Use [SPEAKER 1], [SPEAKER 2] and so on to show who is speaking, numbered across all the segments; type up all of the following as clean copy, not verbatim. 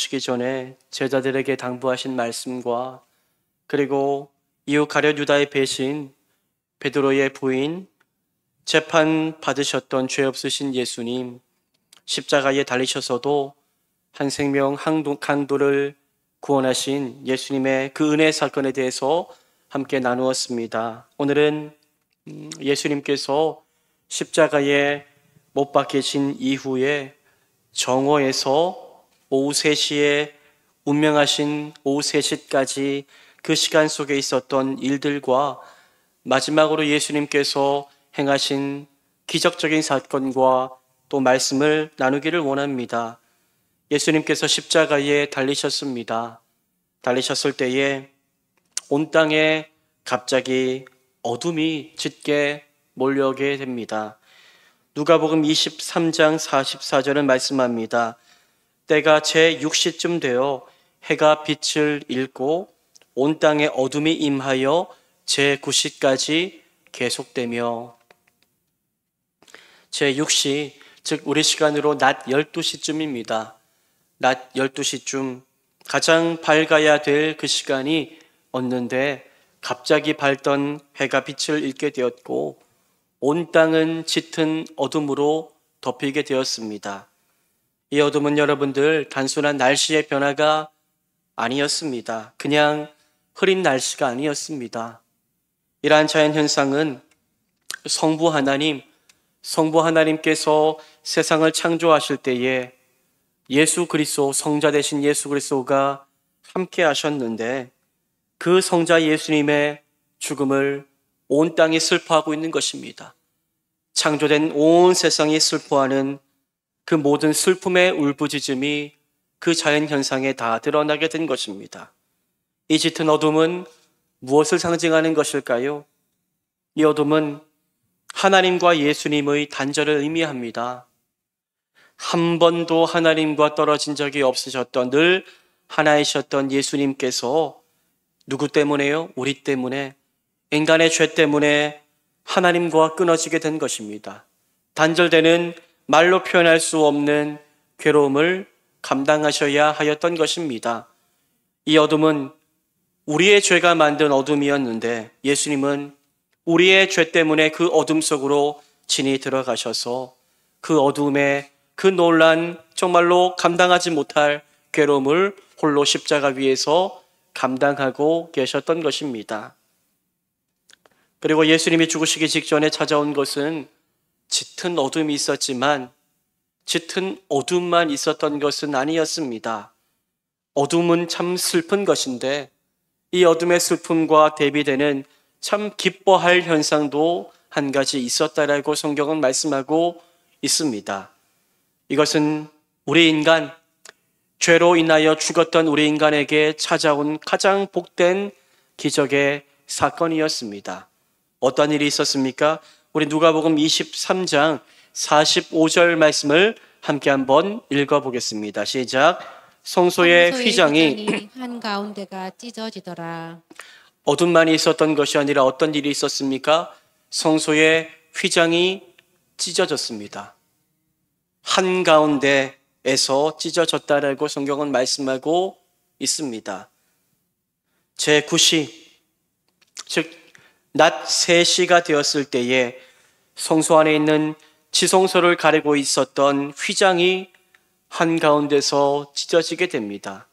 [SPEAKER 1] 오시기 전에 제자들에게 당부하신 말씀과 그리고 이후 가룟 유다의 배신, 베드로의 부인, 재판 받으셨던 죄 없으신 예수님, 십자가에 달리셔서도 한 생명 강도를 구원하신 예수님의 그 은혜 사건에 대해서 함께 나누었습니다. 오늘은 예수님께서 십자가에 못 박히신 이후에 정오에서 오후 3시에 운명하신 오후 3시까지 그 시간 속에 있었던 일들과 마지막으로 예수님께서 행하신 기적적인 사건과 또 말씀을 나누기를 원합니다. 예수님께서 십자가에 달리셨습니다. 달리셨을 때에 온 땅에 갑자기 어둠이 짙게 몰려오게 됩니다. 누가복음 23장 44절은 말씀합니다. 때가 제6시쯤 되어 해가 빛을 잃고 온 땅에 어둠이 임하여 제9시까지 계속되며, 제6시, 즉 우리 시간으로 낮 12시쯤입니다. 낮 12시쯤 가장 밝아야 될 그 시간이 왔는데 갑자기 밝던 해가 빛을 잃게 되었고 온 땅은 짙은 어둠으로 덮이게 되었습니다. 이 어둠은 여러분들 단순한 날씨의 변화가 아니었습니다. 그냥 흐린 날씨가 아니었습니다. 이러한 자연현상은 성부 하나님께서 세상을 창조하실 때에 예수 그리스도, 성자 되신 예수 그리스도가 함께 하셨는데 그 성자 예수님의 죽음을 온 땅이 슬퍼하고 있는 것입니다. 창조된 온 세상이 슬퍼하는 그 모든 슬픔의 울부짖음이 그 자연현상에 다 드러나게 된 것입니다. 이 짙은 어둠은 무엇을 상징하는 것일까요? 이 어둠은 하나님과 예수님의 단절을 의미합니다. 한 번도 하나님과 떨어진 적이 없으셨던, 늘 하나이셨던 예수님께서 누구 때문에요? 우리 때문에, 인간의 죄 때문에 하나님과 끊어지게 된 것입니다. 단절되는, 말로 표현할 수 없는 괴로움을 감당하셔야 하였던 것입니다. 이 어둠은 우리의 죄가 만든 어둠이었는데 예수님은 우리의 죄 때문에 그 어둠 속으로 진이 들어가셔서 그 어둠의 그 놀란, 정말로 감당하지 못할 괴로움을 홀로 십자가 위에서 감당하고 계셨던 것입니다. 그리고 예수님이 죽으시기 직전에 찾아온 것은 짙은 어둠이 있었지만 짙은 어둠만 있었던 것은 아니었습니다. 어둠은 참 슬픈 것인데 이 어둠의 슬픔과 대비되는 참 기뻐할 현상도 한 가지 있었다라고 성경은 말씀하고 있습니다. 이것은 우리 인간, 죄로 인하여 죽었던 우리 인간에게 찾아온 가장 복된 기적의 사건이었습니다. 어떤 일이 있었습니까? 우리 누가복음 23장 45절 말씀을 함께 한번 읽어보겠습니다. 시작. 성소의 휘장이
[SPEAKER 2] 한가운데가 찢어지더라.
[SPEAKER 1] 어둠만이 있었던 것이 아니라 어떤 일이 있었습니까? 성소의 휘장이 찢어졌습니다. 한가운데에서 찢어졌다라고 성경은 말씀하고 있습니다. 제9시, 즉 낮 3시가 되었을 때에 성소 안에 있는 지성소를 가리고 있었던 휘장이 한가운데서 찢어지게 됩니다.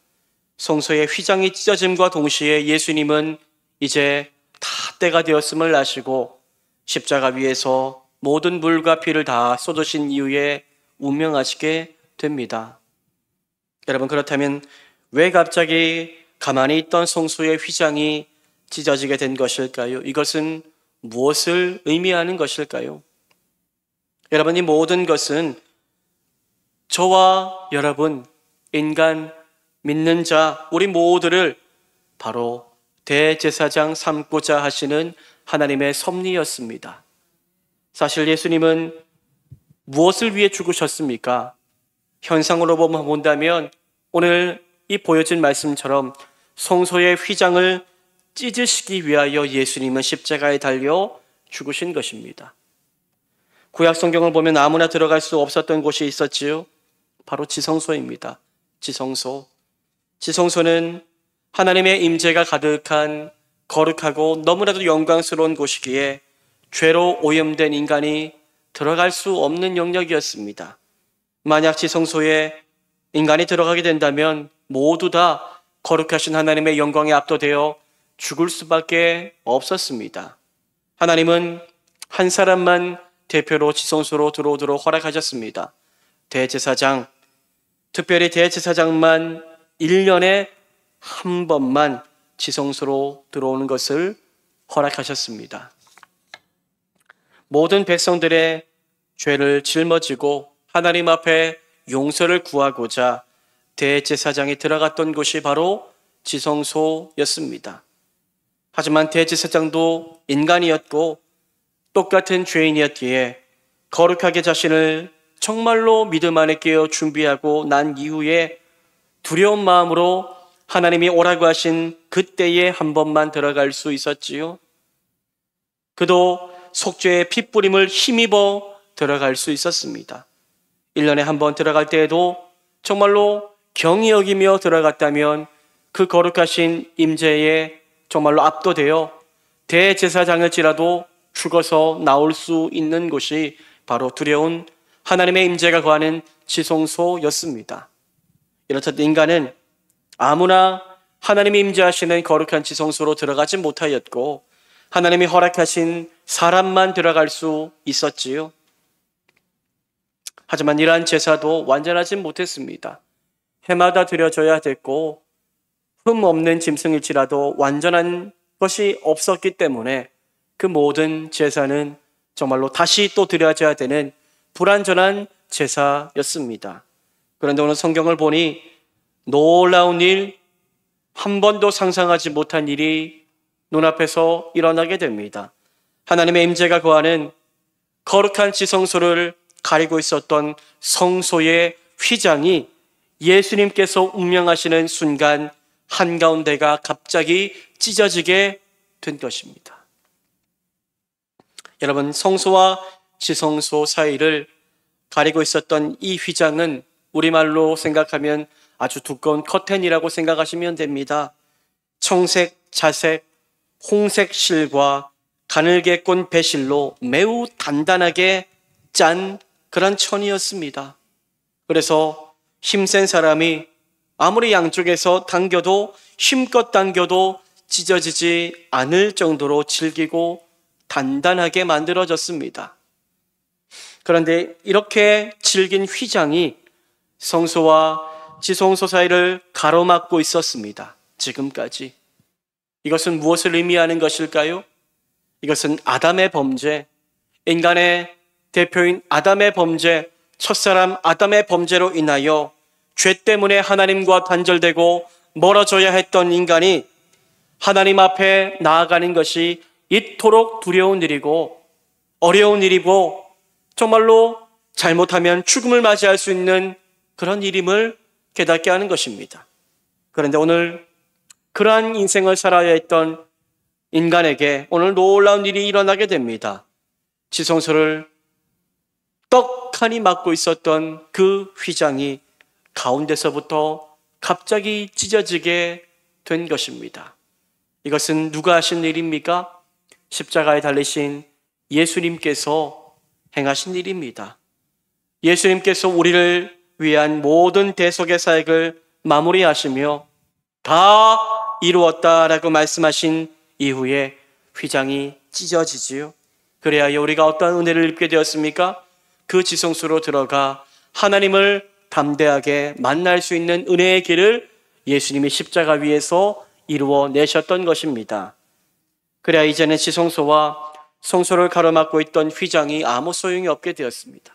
[SPEAKER 1] 성소의 휘장이 찢어짐과 동시에 예수님은 이제 다 때가 되었음을 아시고 십자가 위에서 모든 물과 피를 다 쏟으신 이후에 운명하시게 됩니다. 여러분, 그렇다면 왜 갑자기 가만히 있던 성소의 휘장이 찢어지게 된 것일까요? 이것은 무엇을 의미하는 것일까요? 여러분, 이 모든 것은 저와 여러분, 인간, 믿는 자, 우리 모두를 바로 대제사장 삼고자 하시는 하나님의 섭리였습니다. 사실 예수님은 무엇을 위해 죽으셨습니까? 현상으로 본다면 오늘 이 보여진 말씀처럼 성소의 휘장을 찢으시기 위하여 예수님은 십자가에 달려 죽으신 것입니다. 구약 성경을 보면 아무나 들어갈 수 없었던 곳이 있었지요. 바로 지성소입니다. 지성소. 지성소는 하나님의 임재가 가득한 거룩하고 너무나도 영광스러운 곳이기에 죄로 오염된 인간이 들어갈 수 없는 영역이었습니다. 만약 지성소에 인간이 들어가게 된다면 모두 다 거룩하신 하나님의 영광에 압도되어 죽을 수밖에 없었습니다. 하나님은 한 사람만 대표로 지성소로 들어오도록 허락하셨습니다. 대제사장, 특별히 대제사장만 1년에 한 번만 지성소로 들어오는 것을 허락하셨습니다. 모든 백성들의 죄를 짊어지고 하나님 앞에 용서를 구하고자 대제사장이 들어갔던 곳이 바로 지성소였습니다. 하지만 대제사장도 인간이었고 똑같은 죄인이었기에 거룩하게 자신을 정말로 믿음 안에 깨어 준비하고 난 이후에 두려운 마음으로 하나님이 오라고 하신 그때에 한 번만 들어갈 수 있었지요. 그도 속죄의 핏부림을 힘입어 들어갈 수 있었습니다. 1년에 한 번 들어갈 때에도 정말로 경히 여기며 들어갔다면 그 거룩하신 임재에 정말로 압도되어 대제사장일지라도 죽어서 나올 수 있는 곳이 바로 두려운 하나님의 임재가 거하는 지성소였습니다. 이렇듯 인간은 아무나 하나님이 임재하시는 거룩한 지성소로 들어가지 못하였고 하나님이 허락하신 사람만 들어갈 수 있었지요. 하지만 이러한 제사도 완전하지 못했습니다. 해마다 드려져야 됐고 흠 없는 짐승일지라도 완전한 것이 없었기 때문에 그 모든 제사는 정말로 다시 또 드려져야 되는 불완전한 제사였습니다. 그런데 오늘 성경을 보니 놀라운 일, 한 번도 상상하지 못한 일이 눈앞에서 일어나게 됩니다. 하나님의 임재가 거하는 거룩한 지성소를 가리고 있었던 성소의 휘장이 예수님께서 운명하시는 순간 한가운데가 갑자기 찢어지게 된 것입니다. 여러분, 성소와 지성소 사이를 가리고 있었던 이 휘장은 우리말로 생각하면 아주 두꺼운 커튼이라고 생각하시면 됩니다. 청색, 자색, 홍색 실과 가늘게 꼰 배실로 매우 단단하게 짠 그런 천이었습니다. 그래서 힘센 사람이 아무리 양쪽에서 당겨도 힘껏 당겨도 찢어지지 않을 정도로 질기고 단단하게 만들어졌습니다. 그런데 이렇게 질긴 휘장이 성소와 지성소 사이를 가로막고 있었습니다. 지금까지. 이것은 무엇을 의미하는 것일까요? 이것은 아담의 범죄, 인간의 대표인 아담의 범죄, 첫사람 아담의 범죄로 인하여 죄 때문에 하나님과 단절되고 멀어져야 했던 인간이 하나님 앞에 나아가는 것이 이토록 두려운 일이고 어려운 일이고 정말로 잘못하면 죽음을 맞이할 수 있는 그런 일임을 깨닫게 하는 것입니다. 그런데 오늘 그러한 인생을 살아야 했던 인간에게 오늘 놀라운 일이 일어나게 됩니다. 지성소를 떡하니 막고 있었던 그 휘장이 가운데서부터 갑자기 찢어지게 된 것입니다. 이것은 누가 하신 일입니까? 십자가에 달리신 예수님께서 행하신 일입니다. 예수님께서 우리를 위한 모든 대속의 사역을 마무리하시며 다 이루었다라고 말씀하신 이후에 휘장이 찢어지지요. 그래야 우리가 어떠한 은혜를 입게 되었습니까? 그 지성소로 들어가 하나님을 담대하게 만날 수 있는 은혜의 길을 예수님이 십자가 위에서 이루어 내셨던 것입니다. 그래야 이제는 지성소와 성소를 가로막고 있던 휘장이 아무 소용이 없게 되었습니다.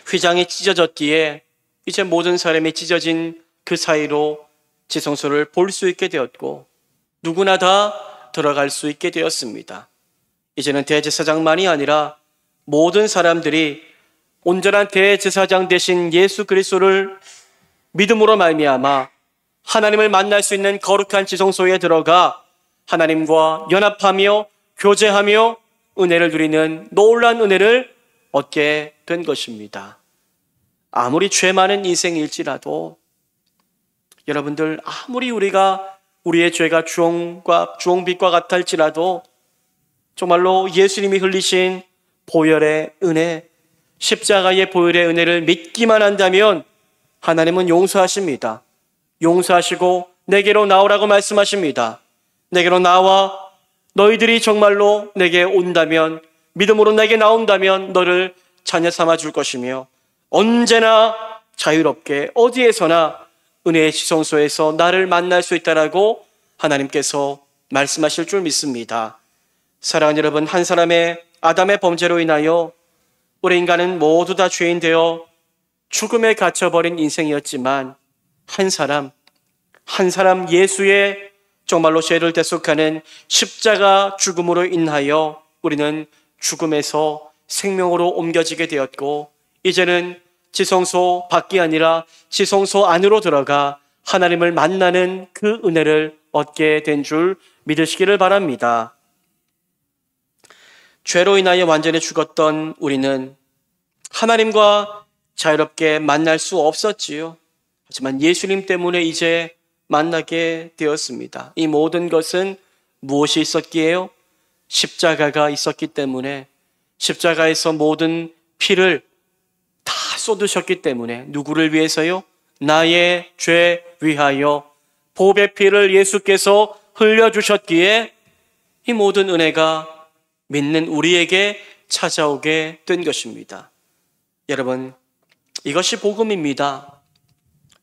[SPEAKER 1] 휘장이 찢어졌기에 이제 모든 사람이 찢어진 그 사이로 지성소를 볼 수 있게 되었고 누구나 다 들어갈 수 있게 되었습니다. 이제는 대제사장만이 아니라 모든 사람들이 온전한 대제사장 되신 예수 그리스도를 믿음으로 말미암아 하나님을 만날 수 있는 거룩한 지성소에 들어가 하나님과 연합하며 교제하며 은혜를 누리는 놀라운 은혜를 얻게 된 것입니다. 아무리 죄 많은 인생일지라도 여러분들, 아무리 우리의 죄가 주홍빛과 같아 할지라도 정말로 예수님이 흘리신 보혈의 은혜, 십자가의 보혈의 은혜를 믿기만 한다면 하나님은 용서하십니다. 용서하시고 내게로 나오라고 말씀하십니다. 내게로 나와 너희들이 정말로 내게 온다면, 믿음으로 내게 나온다면 너를 자녀 삼아 줄 것이며 언제나 자유롭게 어디에서나 은혜의 지성소에서 나를 만날 수 있다라고 하나님께서 말씀하실 줄 믿습니다. 사랑하는 여러분, 한 사람의 아담의 범죄로 인하여 우리 인간은 모두 다 죄인 되어 죽음에 갇혀버린 인생이었지만 한 사람 예수의 정말로 죄를 대속하는 십자가 죽음으로 인하여 우리는 죽음에서 생명으로 옮겨지게 되었고, 이제는 지성소 밖이 아니라 지성소 안으로 들어가 하나님을 만나는 그 은혜를 얻게 된 줄 믿으시기를 바랍니다. 죄로 인하여 완전히 죽었던 우리는 하나님과 자유롭게 만날 수 없었지요. 하지만 예수님 때문에 이제 만나게 되었습니다. 이 모든 것은 무엇이 있었기에요? 십자가가 있었기 때문에, 십자가에서 모든 피를 다 쏟으셨기 때문에. 누구를 위해서요? 나의 죄 위하여 보배 피를 예수께서 흘려주셨기에 이 모든 은혜가 믿는 우리에게 찾아오게 된 것입니다. 여러분, 이것이 복음입니다.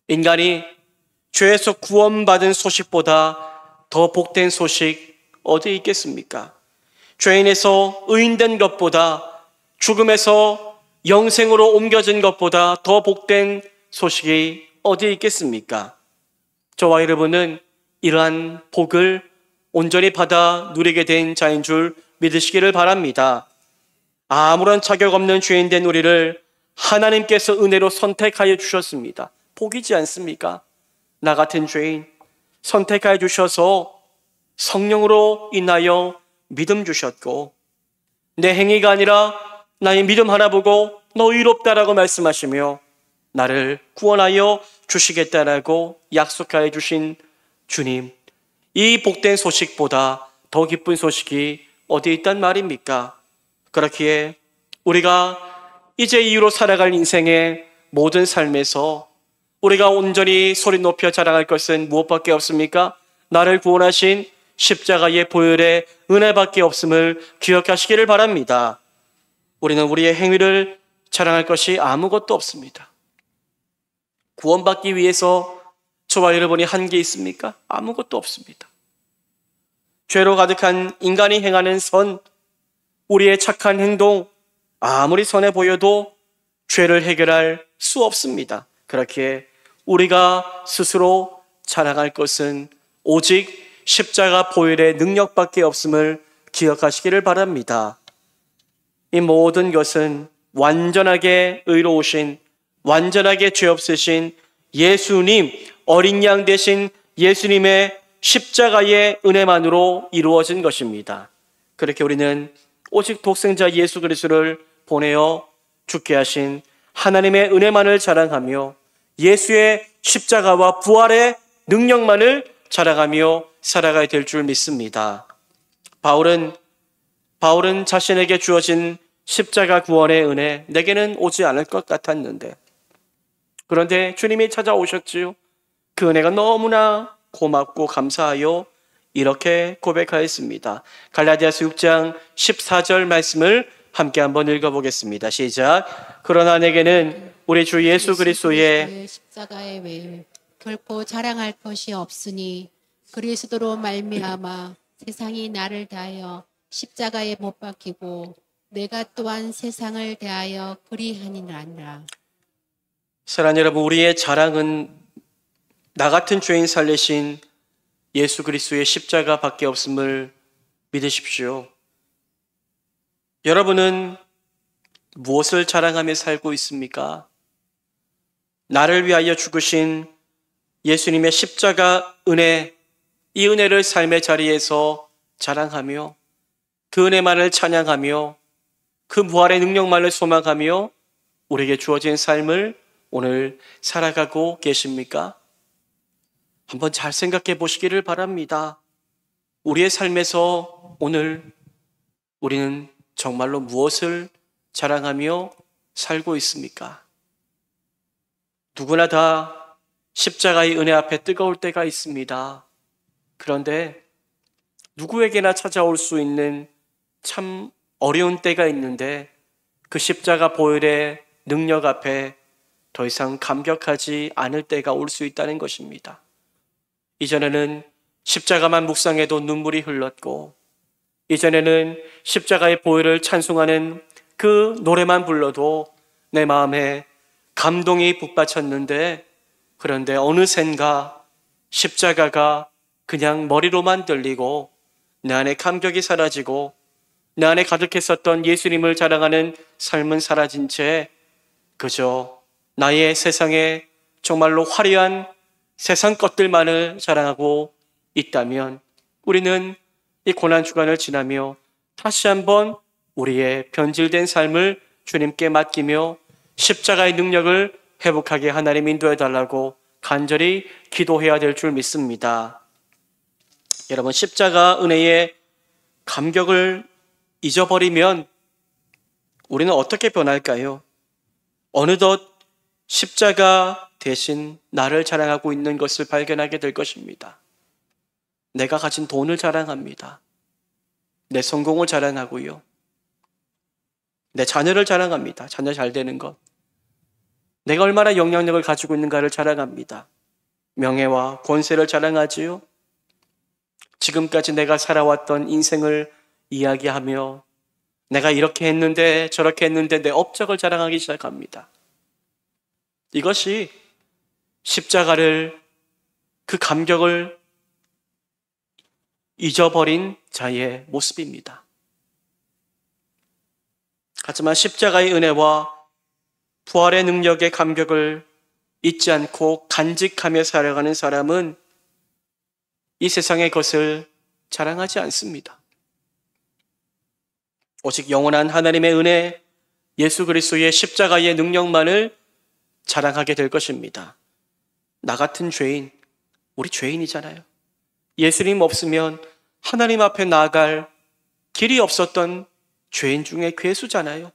[SPEAKER 1] 인간이 죄에서 구원받은 소식보다 더 복된 소식 어디 있겠습니까? 죄인에서 의인된 것보다, 죽음에서 영생으로 옮겨진 것보다 더 복된 소식이 어디 있겠습니까? 저와 여러분은 이러한 복을 온전히 받아 누리게 된 자인 줄 믿으시기를 바랍니다. 아무런 자격 없는 죄인 된 우리를 하나님께서 은혜로 선택하여 주셨습니다. 복이지 않습니까? 나 같은 죄인 선택하여 주셔서 성령으로 인하여 믿음 주셨고, 내 행위가 아니라 나의 믿음 하나 보고 너 의롭다라고 말씀하시며 나를 구원하여 주시겠다라고 약속하여 주신 주님, 이 복된 소식보다 더 기쁜 소식이 어디 있단 말입니까? 그렇기에 우리가 이제 이후로 살아갈 인생의 모든 삶에서 우리가 온전히 소리 높여 자랑할 것은 무엇밖에 없습니까? 나를 구원하신 십자가의 보혈의 은혜밖에 없음을 기억하시기를 바랍니다. 우리는 우리의 행위를 자랑할 것이 아무것도 없습니다. 구원받기 위해서 저와 여러분이 한 게 있습니까? 아무것도 없습니다. 죄로 가득한 인간이 행하는 선, 우리의 착한 행동, 아무리 선해 보여도 죄를 해결할 수 없습니다. 그렇기에 우리가 스스로 자랑할 것은 오직 십자가 보혈의 능력밖에 없음을 기억하시기를 바랍니다. 이 모든 것은 완전하게 의로우신, 완전하게 죄 없으신 예수님, 어린 양 되신 예수님의 십자가의 은혜만으로 이루어진 것입니다. 그렇게 우리는 오직 독생자 예수 그리스도를 보내어 죽게 하신 하나님의 은혜만을 자랑하며 예수의 십자가와 부활의 능력만을 자랑하며 살아가야 될 줄 믿습니다. 바울은 자신에게 주어진 십자가 구원의 은혜, 내게는 오지 않을 것 같았는데, 그런데 주님이 찾아오셨지요. 그 은혜가 너무나 고맙고 감사하여 이렇게 고백하였습니다. 갈라디아서 6장 14절 말씀을 함께 한번 읽어보겠습니다. 시작. 그러나 내게는 우리 주 예수 그리스도의
[SPEAKER 2] 십자가의 외에 결코 자랑할 것이 없으니 그리스도로 말미암아 세상이 나를 대하여 십자가에 못 박히고 내가 또한 세상을 대하여 그리하니라.
[SPEAKER 1] 사랑하는 여러분, 우리의 자랑은 나 같은 죄인 살리신 예수 그리스도의 십자가밖에 없음을 믿으십시오. 여러분은 무엇을 자랑하며 살고 있습니까? 나를 위하여 죽으신 예수님의 십자가 은혜, 이 은혜를 삶의 자리에서 자랑하며 그 은혜만을 찬양하며 그 부활의 능력만을 소망하며 우리에게 주어진 삶을 오늘 살아가고 계십니까? 한번 잘 생각해 보시기를 바랍니다. 우리의 삶에서 오늘 우리는 정말로 무엇을 자랑하며 살고 있습니까? 누구나 다 십자가의 은혜 앞에 뜨거울 때가 있습니다. 그런데 누구에게나 찾아올 수 있는 참 어려운 때가 있는데 그 십자가 보혈의 능력 앞에 더 이상 감격하지 않을 때가 올 수 있다는 것입니다. 이전에는 십자가만 묵상해도 눈물이 흘렀고, 이전에는 십자가의 보혈을 찬송하는 그 노래만 불러도 내 마음에 감동이 북받쳤는데, 그런데 어느샌가 십자가가 그냥 머리로만 들리고 내 안에 감격이 사라지고 내 안에 가득했었던 예수님을 자랑하는 삶은 사라진 채 그저 나의 세상에 정말로 화려한 세상 것들만을 자랑하고 있다면 우리는 이 고난주간을 지나며 다시 한번 우리의 변질된 삶을 주님께 맡기며 십자가의 능력을 회복하게 하나님 인도해 달라고 간절히 기도해야 될 줄 믿습니다. 여러분, 십자가 은혜의 감격을 잊어버리면 우리는 어떻게 변할까요? 어느덧 십자가 대신 나를 자랑하고 있는 것을 발견하게 될 것입니다. 내가 가진 돈을 자랑합니다. 내 성공을 자랑하고요. 내 자녀를 자랑합니다. 자녀 잘 되는 것. 내가 얼마나 영향력을 가지고 있는가를 자랑합니다. 명예와 권세를 자랑하지요. 지금까지 내가 살아왔던 인생을 이야기하며 내가 이렇게 했는데 저렇게 했는데 내 업적을 자랑하기 시작합니다. 이것이 십자가를, 그 감격을 잊어버린 자의 모습입니다. 하지만 십자가의 은혜와 부활의 능력의 감격을 잊지 않고 간직하며 살아가는 사람은 이 세상의 것을 자랑하지 않습니다. 오직 영원한 하나님의 은혜, 예수 그리스도의 십자가의 능력만을 자랑하게 될 것입니다. 나 같은 죄인, 우리 죄인이잖아요. 예수님 없으면 하나님 앞에 나아갈 길이 없었던 죄인 중에 괴수잖아요.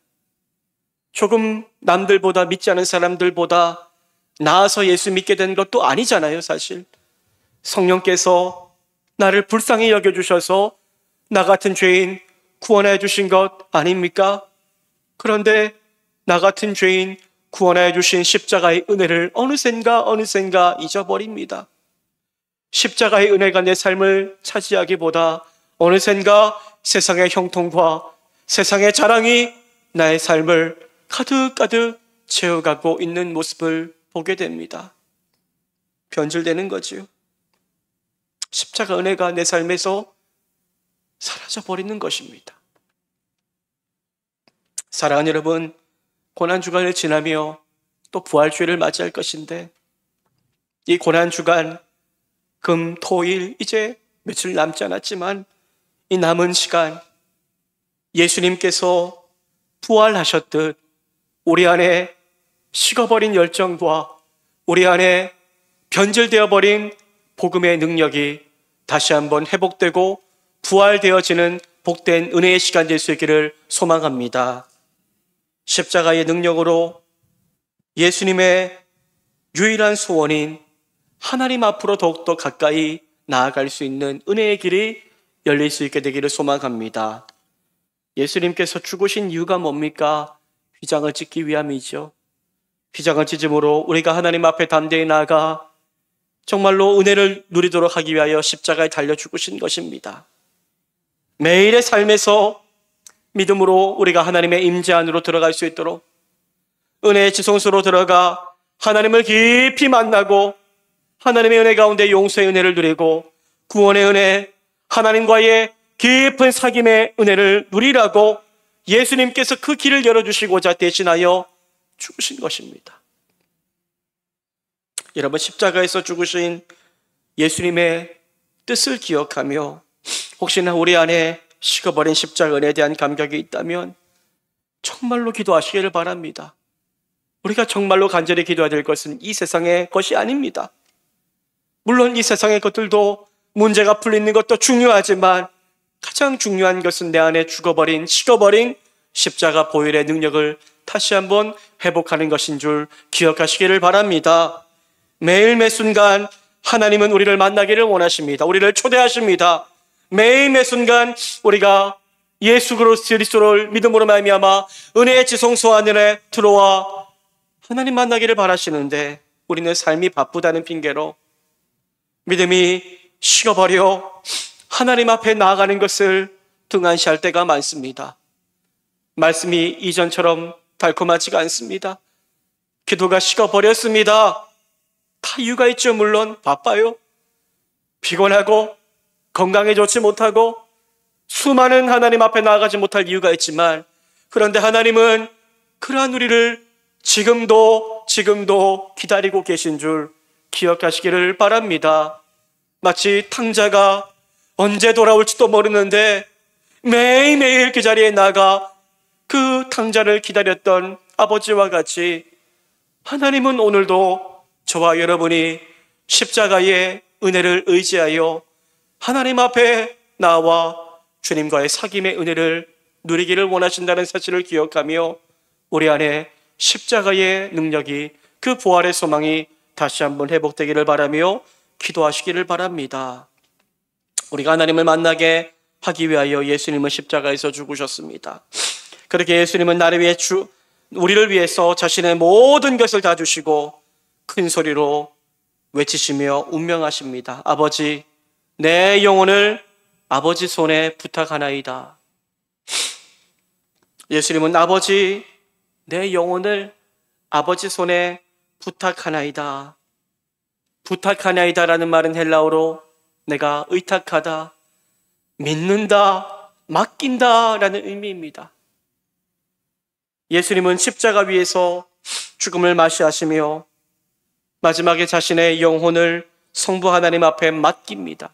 [SPEAKER 1] 조금 남들보다, 믿지 않은 사람들보다 나아서 예수 믿게 된 것도 아니잖아요, 사실. 성령께서 나를 불쌍히 여겨주셔서 나 같은 죄인 구원해 주신 것 아닙니까? 그런데 나 같은 죄인 구원해 주신 십자가의 은혜를 어느샌가 잊어버립니다. 십자가의 은혜가 내 삶을 차지하기보다 어느샌가 세상의 형통과 세상의 자랑이 나의 삶을 가득가득 채워가고 있는 모습을 보게 됩니다. 변질되는 거지요. 십자가 은혜가 내 삶에서 사라져버리는 것입니다. 사랑하는 여러분, 고난주간을 지나며 또 부활주일을 맞이할 것인데 이 고난주간 금, 토, 일 이제 며칠 남지 않았지만 이 남은 시간 예수님께서 부활하셨듯 우리 안에 식어버린 열정과 우리 안에 변질되어 버린 복음의 능력이 다시 한번 회복되고 부활되어지는 복된 은혜의 시간 될 수 있기를 소망합니다. 십자가의 능력으로 예수님의 유일한 소원인 하나님 앞으로 더욱더 가까이 나아갈 수 있는 은혜의 길이 열릴 수 있게 되기를 소망합니다. 예수님께서 죽으신 이유가 뭡니까? 휘장을 찢기 위함이죠. 휘장을 찢음으로 우리가 하나님 앞에 담대히 나아가 정말로 은혜를 누리도록 하기 위하여 십자가에 달려 죽으신 것입니다. 매일의 삶에서 믿음으로 우리가 하나님의 임재 안으로 들어갈 수 있도록 은혜의 지성소로 들어가 하나님을 깊이 만나고 하나님의 은혜 가운데 용서의 은혜를 누리고 구원의 은혜, 하나님과의 깊은 사귐의 은혜를 누리라고 예수님께서 그 길을 열어주시고자 대신하여 죽으신 것입니다. 여러분, 십자가에서 죽으신 예수님의 뜻을 기억하며 혹시나 우리 안에 식어버린 십자가 은혜에 대한 감격이 있다면 정말로 기도하시기를 바랍니다. 우리가 정말로 간절히 기도해야 될 것은 이 세상의 것이 아닙니다. 물론 이 세상의 것들도 문제가 풀리는 것도 중요하지만 가장 중요한 것은 내 안에 죽어버린, 식어버린 십자가 보혈의 능력을 다시 한번 회복하는 것인 줄 기억하시기를 바랍니다. 매일 매 순간 하나님은 우리를 만나기를 원하십니다. 우리를 초대하십니다. 매일 매 순간 우리가 예수 그리스도를 믿음으로 말미암아 은혜의 지성소 안에 들어와 하나님 만나기를 바라시는데 우리는 삶이 바쁘다는 핑계로 믿음이 식어버려 하나님 앞에 나아가는 것을 등한시할 때가 많습니다. 말씀이 이전처럼 달콤하지가 않습니다. 기도가 식어버렸습니다. 다 이유가 있죠. 물론 바빠요. 피곤하고 건강에 좋지 못하고 수많은 하나님 앞에 나아가지 못할 이유가 있지만 그런데 하나님은 그러한 우리를 지금도 기다리고 계신 줄 기억하시기를 바랍니다. 마치 탕자가 언제 돌아올지도 모르는데 매일매일 그 자리에 나가 그 탕자를 기다렸던 아버지와 같이 하나님은 오늘도 저와 여러분이 십자가의 은혜를 의지하여 하나님 앞에 나와 주님과의 사귐의 은혜를 누리기를 원하신다는 사실을 기억하며 우리 안에 십자가의 능력이, 그 부활의 소망이 다시 한번 회복되기를 바라며 기도하시기를 바랍니다. 우리가 하나님을 만나게 하기 위하여 예수님은 십자가에서 죽으셨습니다. 그렇게 예수님은 우리를 위해서 자신의 모든 것을 다 주시고 큰 소리로 외치시며 운명하십니다. 아버지, 내 영혼을 아버지 손에 부탁하나이다. 예수님은 아버지, 내 영혼을 아버지 손에 부탁하나이다. 부탁하나이다라는 말은 헬라어로 내가 의탁하다, 믿는다, 맡긴다라는 의미입니다. 예수님은 십자가 위에서 죽음을 맞이하시며 마지막에 자신의 영혼을 성부 하나님 앞에 맡깁니다.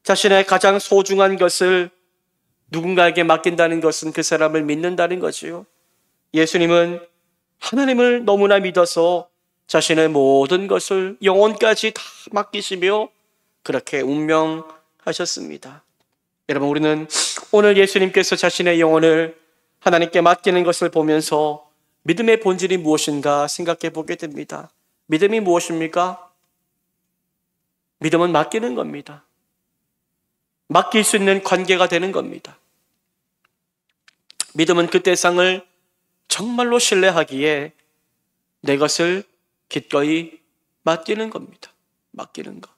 [SPEAKER 1] 자신의 가장 소중한 것을 누군가에게 맡긴다는 것은 그 사람을 믿는다는 거지요. 예수님은 하나님을 너무나 믿어서 자신의 모든 것을 영혼까지 다 맡기시며 그렇게 운명하셨습니다. 여러분, 우리는 오늘 예수님께서 자신의 영혼을 하나님께 맡기는 것을 보면서 믿음의 본질이 무엇인가 생각해 보게 됩니다. 믿음이 무엇입니까? 믿음은 맡기는 겁니다. 맡길 수 있는 관계가 되는 겁니다. 믿음은 그 대상을 정말로 신뢰하기에 내 것을 기꺼이 맡기는 겁니다. 맡기는 것.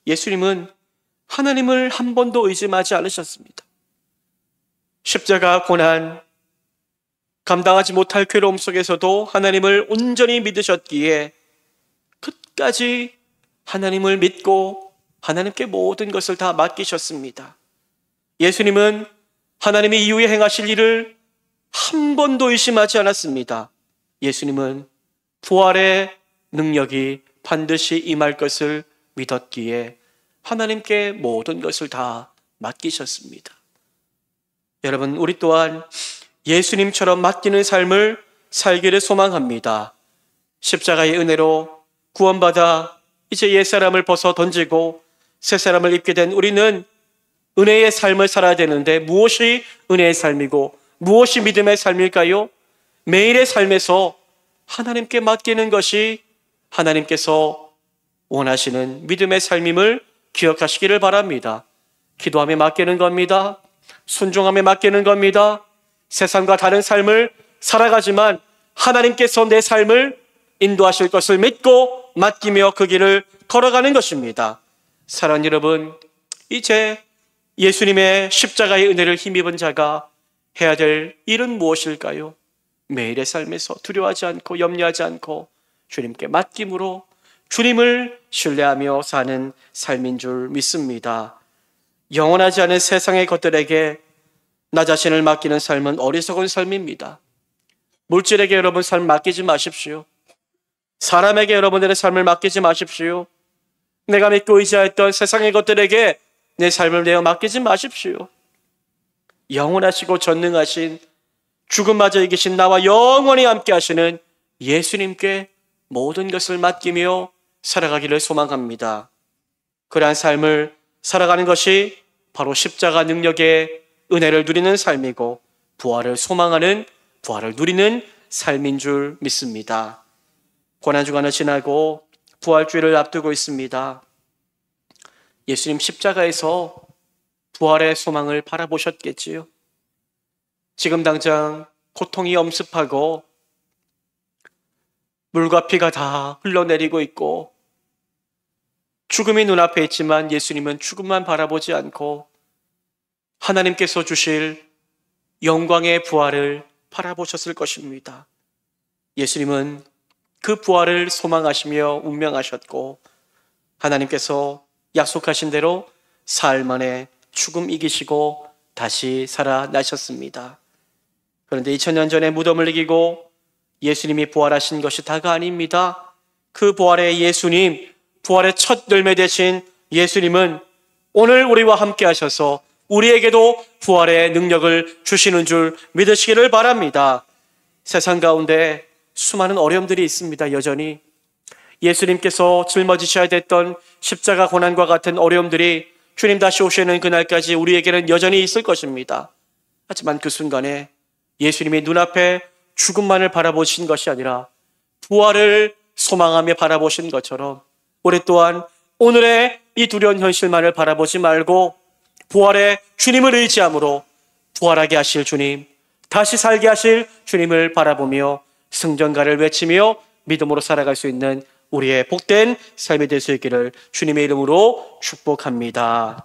[SPEAKER 1] 예수님은 하나님을 한 번도 의심하지 않으셨습니다. 십자가 고난, 감당하지 못할 괴로움 속에서도 하나님을 온전히 믿으셨기에 끝까지 하나님을 믿고 하나님께 모든 것을 다 맡기셨습니다. 예수님은 하나님이 이후에 행하실 일을 한 번도 의심하지 않았습니다. 예수님은 부활의 능력이 반드시 임할 것을 믿었기에 하나님께 모든 것을 다 맡기셨습니다. 여러분, 우리 또한 예수님처럼 맡기는 삶을 살기를 소망합니다. 십자가의 은혜로 구원받아 이제 옛사람을 벗어 던지고 새사람을 입게 된 우리는 은혜의 삶을 살아야 되는데 무엇이 은혜의 삶이고 무엇이 믿음의 삶일까요? 매일의 삶에서 하나님께 맡기는 것이 하나님께서 원하시는 믿음의 삶임을 기억하시기를 바랍니다. 기도함에 맡기는 겁니다. 순종함에 맡기는 겁니다. 세상과 다른 삶을 살아가지만 하나님께서 내 삶을 인도하실 것을 믿고 맡기며 그 길을 걸어가는 것입니다. 사랑하는 여러분, 이제 예수님의 십자가의 은혜를 힘입은 자가 해야 될 일은 무엇일까요? 매일의 삶에서 두려워하지 않고 염려하지 않고 주님께 맡김으로 주님을 신뢰하며 사는 삶인 줄 믿습니다. 영원하지 않은 세상의 것들에게 나 자신을 맡기는 삶은 어리석은 삶입니다. 물질에게 여러분 삶 맡기지 마십시오. 사람에게 여러분들의 삶을 맡기지 마십시오. 내가 믿고 의지했던 세상의 것들에게 내 삶을 내어 맡기지 마십시오. 영원하시고 전능하신 죽음마저 이기신 나와 영원히 함께 하시는 예수님께 모든 것을 맡기며 살아가기를 소망합니다. 그러한 삶을 살아가는 것이 바로 십자가 능력의 은혜를 누리는 삶이고 부활을 소망하는, 부활을 누리는 삶인 줄 믿습니다. 고난주간을 지나고 부활주일을 앞두고 있습니다. 예수님 십자가에서 부활의 소망을 바라보셨겠지요. 지금 당장 고통이 엄습하고 물과 피가 다 흘러내리고 있고 죽음이 눈앞에 있지만 예수님은 죽음만 바라보지 않고 하나님께서 주실 영광의 부활을 바라보셨을 것입니다. 예수님은 그 부활을 소망하시며 운명하셨고 하나님께서 약속하신 대로 사흘 만에 죽음 이기시고 다시 살아나셨습니다. 그런데 2000년 전에 무덤을 이기고 예수님이 부활하신 것이 다가 아닙니다. 그 부활의 예수님, 부활의 첫 열매 되신 예수님은 오늘 우리와 함께 하셔서 우리에게도 부활의 능력을 주시는 줄 믿으시기를 바랍니다. 세상 가운데 수많은 어려움들이 있습니다. 여전히 예수님께서 짊어지셔야 됐던 십자가 고난과 같은 어려움들이 주님 다시 오시는 그날까지 우리에게는 여전히 있을 것입니다. 하지만 그 순간에 예수님이 눈앞에 죽음만을 바라보신 것이 아니라 부활을 소망하며 바라보신 것처럼 우리 또한 오늘의 이 두려운 현실만을 바라보지 말고 부활의 주님을 의지함으로 부활하게 하실 주님, 다시 살게 하실 주님을 바라보며 승전가를 외치며 믿음으로 살아갈 수 있는 우리의 복된 삶이 될 수 있기를 주님의 이름으로 축복합니다.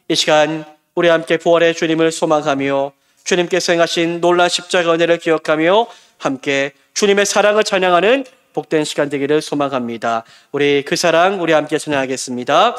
[SPEAKER 1] 이 시간 우리 함께 부활의 주님을 소망하며 주님께서 행하신 놀라운 십자가 은혜를 기억하며 함께 주님의 사랑을 찬양하는 복된 시간 되기를 소망합니다. 우리 그 사랑 우리 함께 찬양하겠습니다.